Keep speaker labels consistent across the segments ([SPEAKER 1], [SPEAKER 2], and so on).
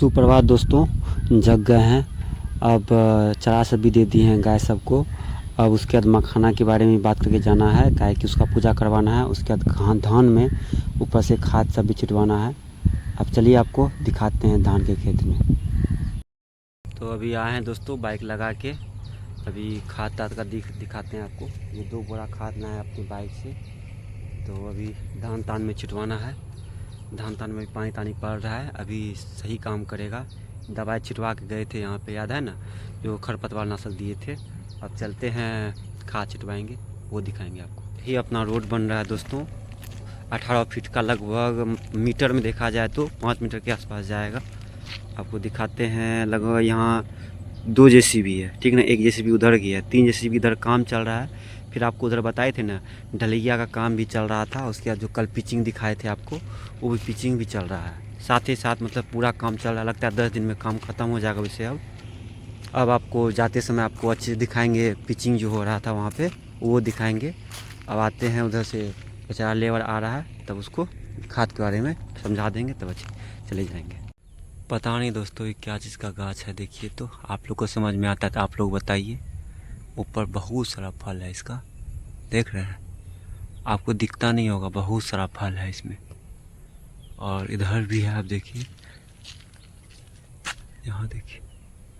[SPEAKER 1] सुप्रभात दोस्तों, जग गए हैं। अब चारा सब भी दे दी हैं गाय सबको। अब उसके बाद मखाना के बारे में बात करके जाना है, गाय की उसका पूजा करवाना है। उसके बाद धान में ऊपर से खाद सब भी छिटवाना है। अब चलिए आपको दिखाते हैं धान के खेत में। तो अभी आए हैं दोस्तों बाइक लगा के, अभी खाद ताद का दिखाते हैं आपको। ये 2 बोरा खाद लाए हैं अपनी बाइक से। तो अभी धान तान में छिटवाना है। धान तान में पानी तानी पड़ रहा है, अभी सही काम करेगा। दवाई छिटवा के गए थे यहाँ पे, याद है ना, जो खरपतवार नाशक दिए थे। अब चलते हैं खाद छिटवाएंगे, वो दिखाएंगे आपको। ये अपना रोड बन रहा है दोस्तों, 18 फीट का, लगभग मीटर में देखा जाए तो 5 मीटर के आसपास जाएगा। आपको दिखाते हैं। लगभग यहाँ 2 जेसीबी है, ठीक ना। 1 जेसीबी उधर की है, 3 जेसीबी इधर काम चल रहा है। फिर आपको उधर बताए थे ना, ढलैया का काम भी चल रहा था। उसके बाद जो कल पिचिंग दिखाए थे आपको, वो भी पिचिंग भी चल रहा है साथ ही साथ। मतलब पूरा काम चल रहा है। लगता है 10 दिन में काम ख़त्म हो जाएगा वैसे। अब आपको जाते समय आपको अच्छे दिखाएंगे, पिचिंग जो हो रहा था वहाँ पे वो दिखाएंगे। अब आते हैं, उधर से बेचारा लेबर आ रहा है, तब उसको खाद के बारे में समझा देंगे, तब अच्छे चले जाएंगे। पता नहीं दोस्तों ये क्या चीज़ का गाछ है, देखिए तो आप लोग को समझ में आता है तो आप लोग बताइए। ऊपर बहुत सारा फल है इसका, देख रहे हैं, आपको दिखता नहीं होगा, बहुत सारा फल है इसमें। और इधर भी है, आप देखिए, यहाँ देखिए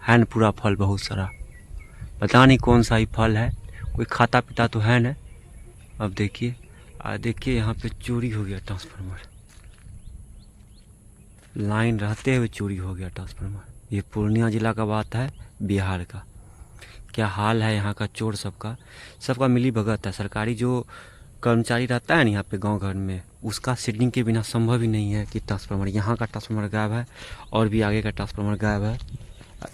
[SPEAKER 1] है न, पूरा फल बहुत सारा। पता नहीं कौन सा ही फल है, कोई खाता पीता तो है न। अब देखिए, देखिए यहाँ पे चोरी हो गया ट्रांसफार्मर, लाइन रहते हुए चोरी हो गया ट्रांसफार्मर। ये पूर्णिया जिला का बात है, बिहार का। क्या हाल है यहाँ का, चोर सबका मिली भगत है। सरकारी जो कर्मचारी रहता है ना यहाँ पे गांव घर में, उसका सीडिंग के बिना संभव ही नहीं है कि ट्रांसफार्मर, यहाँ का ट्रांसफार्मर गायब है और भी आगे का ट्रांसफार्मर गायब है।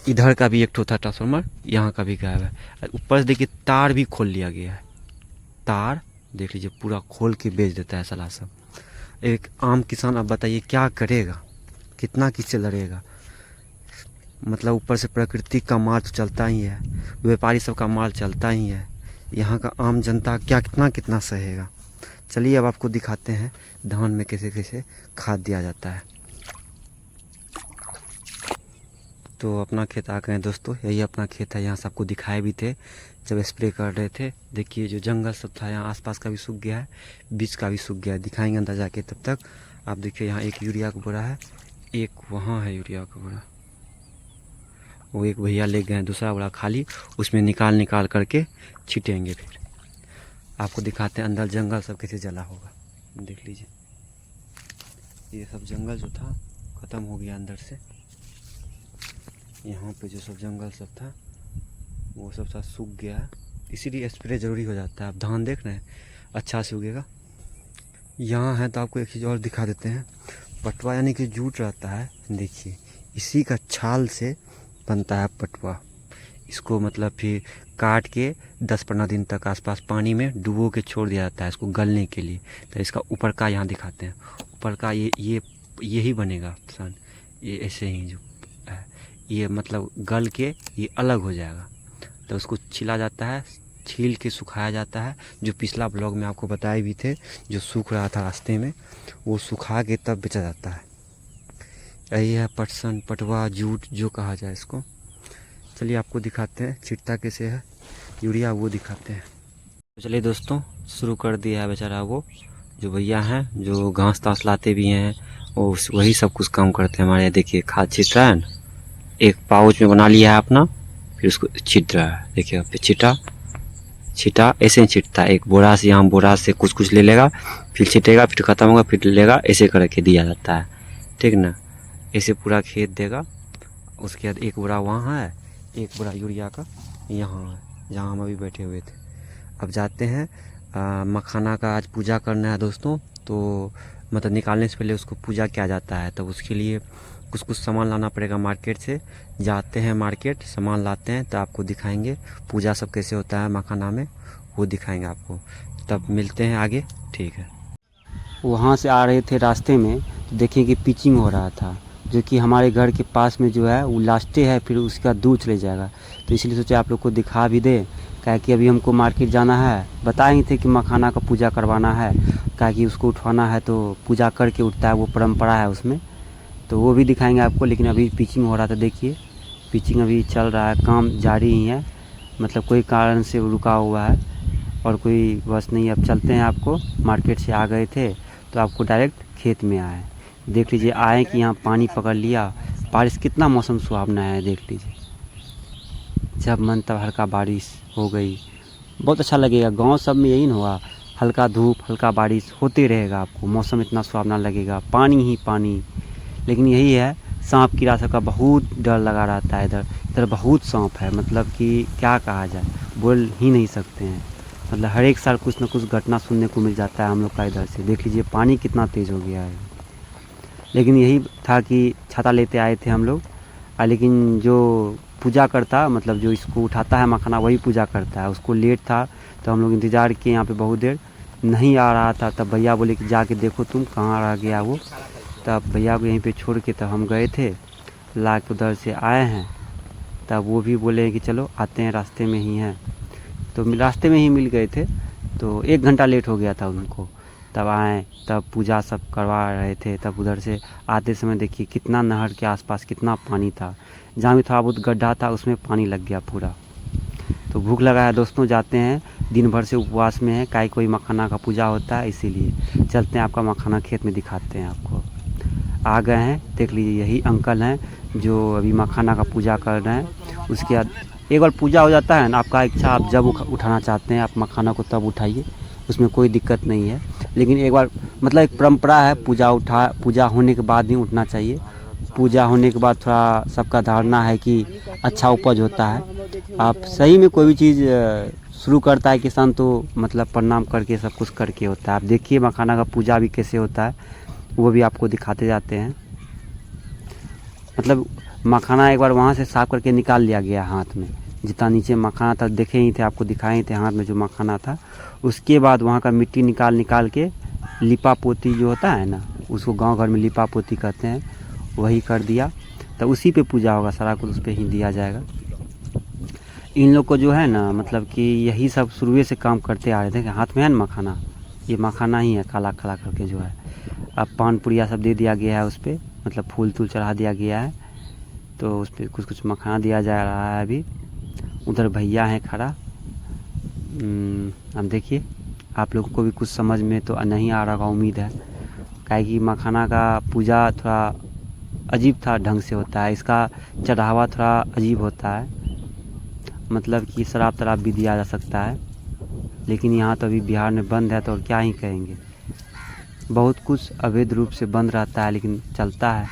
[SPEAKER 1] इधर का भी एक ठो था ट्रांसफार्मर, यहाँ का भी गायब है। ऊपर से देखिए तार भी खोल लिया गया है। तार देख लीजिए, पूरा खोल के बेच देता है साला सब। एक आम किसान, अब बताइए क्या करेगा, कितना किससे लड़ेगा। मतलब ऊपर से प्रकृति का माल तो चलता ही है, व्यापारी सब का माल चलता ही है। यहाँ का आम जनता क्या कितना सहेगा। चलिए अब आपको दिखाते हैं धान में कैसे कैसे खाद दिया जाता है। तो अपना खेत आ गए हैं दोस्तों, यही अपना खेत है। यहाँ से आपको दिखाए भी थे जब स्प्रे कर रहे थे। देखिए जो जंगल सब था यहाँ आसपास का भी सूख गया है, बीच का भी सूख गया है, दिखाएंगे अंदर जाके। तब तक आप देखिए, यहाँ एक यूरिया का बोरा है, एक वहाँ है यूरिया का बोरा, वो एक भैया ले गए हैं, दूसरा बोरा खाली, उसमें निकाल करके छीटेंगे। फिर आपको दिखाते हैं अंदर जंगल सब कैसे जला होगा, देख लीजिए। ये सब जंगल जो था ख़त्म हो गया अंदर से। यहाँ पे जो सब जंगल सब था वो सब सूख गया है, इसीलिए स्प्रे ज़रूरी हो जाता है। आप धान देख रहे हैं अच्छा से उगेगा। यहाँ है तो आपको एक चीज़ और दिखा देते हैं। पटवा यानी कि जूट रहता है, देखिए इसी का छाल से बनता है पटवा। इसको मतलब फिर काट के 10-15 दिन तक आसपास पानी में डुबो के छोड़ दिया जाता है इसको गलने के लिए। तो इसका ऊपर का यहाँ दिखाते हैं, ऊपर का यही बनेगा सन, ये ऐसे ही जो है, ये मतलब गल के ये अलग हो जाएगा। तो उसको छिला जाता है, छील के सुखाया जाता है। जो पिछला ब्लॉग में आपको बताए भी थे, जो सूख रहा था रास्ते में, वो सुखा के तब बेचा जाता है। यही है पटसन, पटवा, जूट जो कहा जाए इसको। चलिए आपको दिखाते हैं छिटता कैसे है यूरिया, वो दिखाते हैं। तो चलिए दोस्तों, शुरू कर दिया है बेचारा वो जो भैया हैं, जो घास तास लाते भी हैं, वो वही सब कुछ काम करते हैं हमारे। देखिए खाद छीट रहा है ना, एक पाउच में बना लिया है अपना, फिर उसको छीट रहा है। देखिए फिर छीटा ऐसे ही छीटता है, एक बोरा से, यहाँ बोरा से कुछ ले लेगा, फिर छीटेगा, फिर ख़त्म होगा, फिर लेगा, ऐसे करके दिया जाता है, ठीक ना। ऐसे पूरा खेत देगा। उसके बाद एक बोरा वहाँ है, एक बोरा यूरिया का यहाँ है, जहाँ हम अभी बैठे हुए थे। अब जाते हैं मखाना का आज पूजा करना है दोस्तों। तो मतलब निकालने से पहले उसको पूजा किया जाता है, तो उसके लिए कुछ सामान लाना पड़ेगा मार्केट से। जाते हैं मार्केट, सामान लाते हैं, तो आपको दिखाएंगे पूजा सब कैसे होता है मखाना में, वो दिखाएंगे आपको। तब मिलते हैं आगे, ठीक है। वहाँ से आ रहे थे रास्ते में, तो देखिए कि पिचिंग हो रहा था, जो कि हमारे घर के पास में जो है वो लास्टे है, फिर उसका दूर चले जाएगा। तो इसलिए सोचे आप लोग को दिखा भी दे, क्या कि अभी हमको मार्केट जाना है। बताए थे कि मखाना का पूजा करवाना है, क्या कि उसको उठवाना है, तो पूजा करके उठता है, वो परंपरा है उसमें।
[SPEAKER 2] तो वो भी दिखाएंगे आपको। लेकिन अभी पिचिंग हो रहा था, देखिए पिचिंग अभी चल रहा है, काम जारी ही है, मतलब कोई कारण से रुका हुआ है और कोई बस नहीं। अब चलते हैं, आपको मार्केट से आ गए थे तो आपको डायरेक्ट खेत में आए, देख लीजिए आए कि यहाँ पानी पकड़ लिया, बारिश कितना मौसम सुहावना है, देख लीजिए जब मन तब हल्का बारिश हो गई, बहुत अच्छा लगेगा। गांव सब में यही ना हुआ, हल्का धूप हल्का बारिश होते रहेगा, आपको मौसम इतना सुहावना लगेगा, पानी ही पानी। लेकिन यही है, सांप कीड़ा सब का बहुत डर लगा रहता है इधर, इधर बहुत सांप है, मतलब कि क्या कहा जाए, बोल ही नहीं सकते हैं। मतलब हर एक साल कुछ ना कुछ घटना सुनने को मिल जाता है हम लोग का इधर से। देख लीजिए पानी कितना तेज़ हो गया है। लेकिन यही था कि छाता लेते आए थे हम लोग, लेकिन जो पूजा करता, मतलब जो इसको उठाता है मखाना, वही पूजा करता है। उसको लेट था तो हम लोग इंतज़ार किए यहाँ पे बहुत देर, नहीं आ रहा था। तब भैया बोले कि जाके देखो तुम कहाँ रह गया वो। तब भैया को यहीं पे छोड़ के तब हम गए थे, ला के उधर से आए हैं। तब वो भी बोले कि चलो आते हैं, रास्ते में ही हैं, तो रास्ते में ही मिल गए थे। तो 1 घंटा लेट हो गया था उनको, तब आए, तब पूजा सब करवा रहे थे। तब उधर से आते समय देखिए कितना नहर के आसपास कितना पानी था, जहाँ भी थोड़ा बहुत गड्ढा था उसमें पानी लग गया पूरा। तो भूख लगा है दोस्तों, जाते हैं, दिन भर से उपवास में है, काहे कोई मखाना का पूजा होता है, इसीलिए चलते हैं, आपका मखाना खेत में दिखाते हैं आपको। आ गए हैं, देख लीजिए यही अंकल हैं जो अभी मखाना का पूजा कर रहे हैं। उसके बाद एक बार पूजा हो जाता है ना, आपका इच्छा, आप जब उठाना चाहते हैं आप मखाना को तब उठाइए, उसमें कोई दिक्कत नहीं है। लेकिन एक बार मतलब एक परंपरा है, पूजा होने के बाद ही उठना चाहिए। पूजा होने के बाद थोड़ा सबका धारणा है कि अच्छा उपज होता है। आप सही में कोई भी चीज़ शुरू करता है किसान तो मतलब प्रणाम करके सब कुछ करके होता है। आप देखिए मखाना का पूजा भी कैसे होता है, वो भी आपको दिखाते जाते हैं। मतलब मखाना एक बार वहाँ से साफ करके निकाल लिया गया हाथ में, जितना नीचे मखाना था देखे ही थे, आपको दिखाए ही थे हाथ में जो मखाना था। उसके बाद वहाँ का मिट्टी निकाल के लिपा पोती जो होता है ना, उसको गांव घर में लिपा पोती कहते हैं, वही कर दिया। तो उसी पे पूजा होगा, सारा कुछ उस पर ही दिया जाएगा। इन लोग को जो है ना, मतलब कि यही सब शुरू से काम करते आ रहे थे। कि हाथ में है ना मखाना, ये मखाना ही है काला काला करके जो है। अब पान पुड़िया सब दे दिया गया है उस पर, मतलब फूल तूल चढ़ा दिया गया है, तो उस पर कुछ कुछ मखाना दिया जा रहा है अभी। उधर भैया हैं खड़ा। अब देखिए आप लोगों को भी कुछ समझ में तो नहीं आ रहा होगा, उम्मीद है, काहे कि मखाना का पूजा थोड़ा अजीब था ढंग से होता है, इसका चढ़ावा थोड़ा अजीब होता है, मतलब कि शराब तराब भी दिया जा सकता है। लेकिन यहाँ तो अभी बिहार में बंद है, तो और क्या ही कहेंगे, बहुत कुछ अवैध रूप से बंद रहता है, लेकिन चलता है,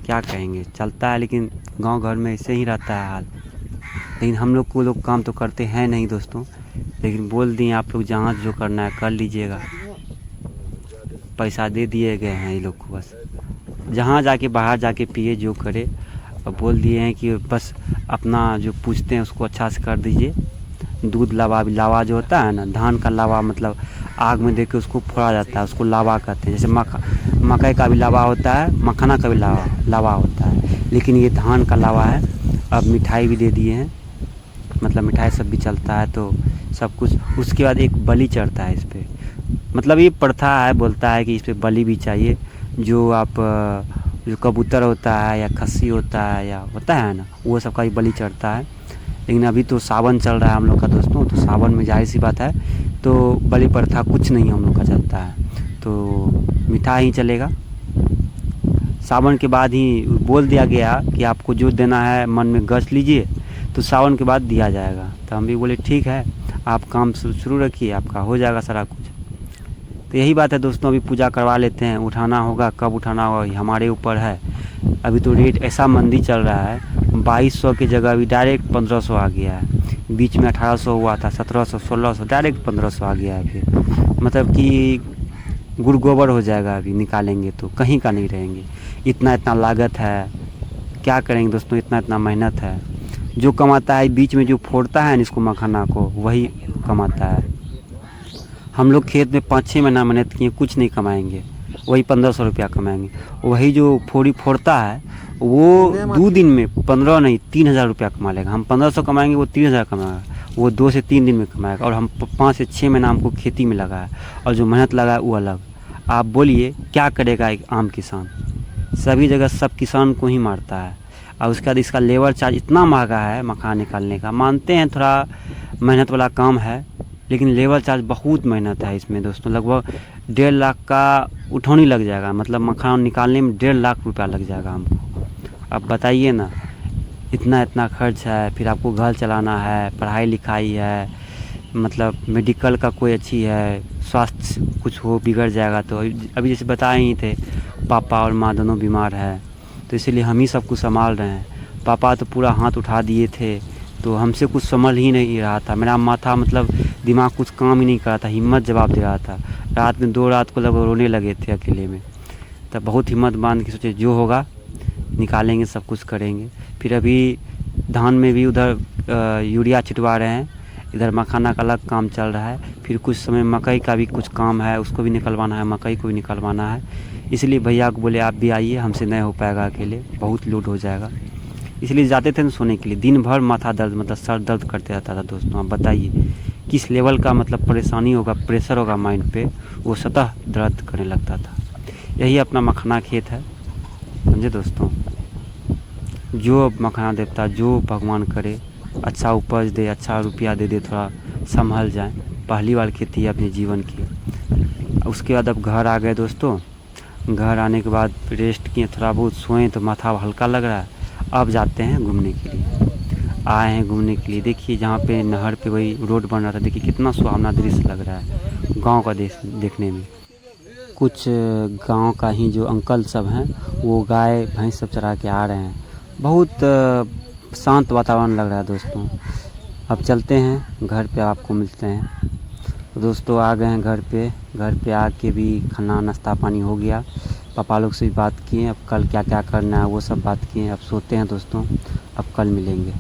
[SPEAKER 2] क्या कहेंगे, चलता है। लेकिन गांव घर में ऐसे ही रहता है हाल। लेकिन हम लोग को लोग काम तो करते हैं नहीं दोस्तों, लेकिन बोल दिए आप लोग जहाँ जो करना है कर लीजिएगा, पैसा दे दिए गए हैं ये लोग को, बस जहाँ जाके बाहर जाके पिए जो करे। और बोल दिए हैं कि बस अपना जो पूछते हैं उसको अच्छा से कर दीजिए। दूध लावा, भी लावा जो होता है ना, धान का लावा, मतलब आग में देके उसको फोड़ा जाता है, उसको लावा कहते हैं। जैसे मकई का भी लावा होता है, मखाना का भी लावा होता है, लेकिन ये धान का लावा है। अब मिठाई भी दे दिए हैं, मतलब मिठाई सब भी चलता है, तो सब कुछ। उसके बाद एक बलि चढ़ता है इस पर, मतलब ये प्रथा है, बोलता है कि इस पर बलि भी चाहिए। जो आप जो कबूतर होता है या खस्सी होता है या होता है ना, वो सब का ही बलि चढ़ता है। लेकिन अभी तो सावन चल रहा है हम लोग का दोस्तों, तो सावन में जाहिर सी बात है, तो बलि प्रथा कुछ नहीं हम लोग का चलता है, तो मिठाई ही चलेगा। सावन के बाद ही बोल दिया गया कि आपको जो देना है मन में गछ लीजिए, तो सावन के बाद दिया जाएगा। तो हम भी बोले ठीक है, आप काम शुरू रखिए, आपका हो जाएगा सारा कुछ। तो यही बात है दोस्तों, अभी पूजा करवा लेते हैं। उठाना होगा, कब उठाना होगा हमारे ऊपर है। अभी तो रेट ऐसा मंदी चल रहा है, 2200 की जगह अभी डायरेक्ट 1500 आ गया है। बीच में 1800 हुआ था, 1700, 1600, डायरेक्ट 1500 आ गया है फिर। मतलब कि गुड़ गोबर हो जाएगा, अभी निकालेंगे तो कहीं का नहीं रहेंगे। इतना लागत है, क्या करेंगे दोस्तों, इतना मेहनत है। जो कमाता है बीच में जो फोड़ता है इसको मखाना को, वही कमाता है। हम लोग खेत में 5-6 महीना मेहनत किए, कुछ नहीं कमाएंगे, वही 1500 रुपया कमाएंगे। वही जो फोड़ता है वो 2 दिन में 15 नहीं 3000 रुपया कमा लेगा। हम 1500 कमाएंगे, वो 3000 कमाएगा, वो 2 से 3 दिन में कमाएगा। और हम 5 से 6 महीना हमको खेती में लगा है, और जो मेहनत लगा है वो अलग। आप बोलिए क्या करेगा एक आम किसान, सभी जगह सब किसान को ही मारता है। और उसके बाद इसका लेबर चार्ज इतना महंगा है मखान निकालने का। मानते हैं थोड़ा मेहनत वाला काम है, लेकिन लेबर चार्ज बहुत मेहनत है इसमें दोस्तों। लगभग 1.5 लाख का उठौनी लग जाएगा, मतलब मखान निकालने में 1.5 लाख रुपया लग जाएगा हमको। अब बताइए ना, इतना खर्च है, फिर आपको घर चलाना है, पढ़ाई लिखाई है, मतलब मेडिकल का कोई अच्छी है, स्वास्थ्य कुछ हो बिगड़ जाएगा तो अभी जैसे बताए ही थे, पापा और माँ दोनों बीमार है, तो इसीलिए हम ही सब कुछ संभाल रहे हैं। पापा तो पूरा हाथ उठा दिए थे, तो हमसे कुछ समझ ही नहीं रहा था। मेरा माथा मतलब दिमाग कुछ काम ही नहीं कर रहा था, हिम्मत जवाब दे रहा था। रात में 2 रात को लगभग रोने लगे थे अकेले में। तब बहुत हिम्मत बांध के सोचे जो होगा निकालेंगे, सब कुछ करेंगे। फिर अभी धान में भी उधर यूरिया छिटवा रहे हैं, इधर मखाना का अलग काम चल रहा है। फिर कुछ समय मकई का भी कुछ काम है, उसको भी निकलवाना है, मकई को भी निकलवाना है। इसलिए भैया को बोले आप भी आइए, हमसे नहीं हो पाएगा अकेले, बहुत लोड हो जाएगा। इसलिए जाते थे ना सोने के लिए, दिन भर माथा दर्द मतलब सर दर्द करते रहता था दोस्तों। आप बताइए किस लेवल का मतलब परेशानी होगा, प्रेशर होगा माइंड पे, वो सतह दर्द करने लगता था। यही अपना मखाना खेत है, समझे दोस्तों। जो मखाना देवता, जो भगवान करे अच्छा उपज दे, अच्छा रुपया दे दे, थोड़ा संभल जाए। पहली बार खेती है अपने जीवन की। उसके बाद अब घर आ गए दोस्तों। घर आने के बाद रेस्ट किए, थोड़ा बहुत सोएं तो माथा हल्का लग रहा है। अब जाते हैं घूमने के लिए, आए हैं घूमने के लिए। देखिए जहाँ पे नहर पे वही रोड बन रहा था, देखिए कितना सुहावना दृश्य लग रहा है गांव का देखने में। कुछ गांव का ही जो अंकल सब हैं वो गाय भैंस सब चरा के आ रहे हैं। बहुत शांत वातावरण लग रहा है दोस्तों। अब चलते हैं घर पे, आपको मिलते हैं। तो दोस्तों आ गए हैं घर पे आके भी खाना नाश्ता पानी हो गया। पापा लोग से भी बात किए, अब कल क्या क्या करना है वो सब बात किए। अब सोते हैं दोस्तों, अब कल मिलेंगे।